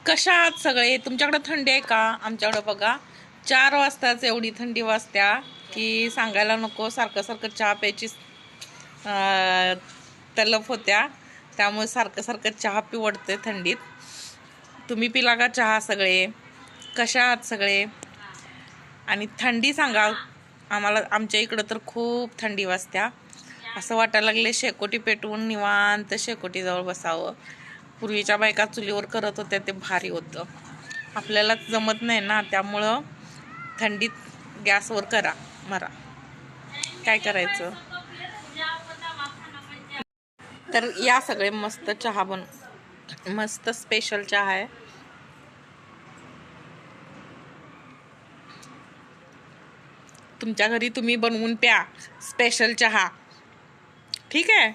कशा आहात सगळे? तुमच्याकडे थंडी आहे का? आमच्याकडे बघा 4 वाजताच एवढी थंडी वाजत्या की सांगायला नको. सारखं सारखं चहा प्यायची तलफ होत्या, त्यामुळे सारखं सारखं चहा पिवडते थंडीत. तुम्ही पिला का चहा सगळे? कशा आहात सगळे? आणि थंडी सांगा आम्हाला. आमच्या इकडं तर खूप थंडी वाजत्या. असं वाटायला लागले शेकोटी पेटवून निवांत शेकोटीजवळ बसावं. पूर्वीच्या बायका चुलीवर करत होत्या ते भारी होतं. आपल्याला जमत नाही ना, त्यामुळं थंडीत गॅसवर करा मरा. काय करायचं? तर या सगळे मस्त चहा मस्त स्पेशल चहा आहे. तुमच्या घरी तुम्ही बनवून प्या स्पेशल चहा, ठीक आहे?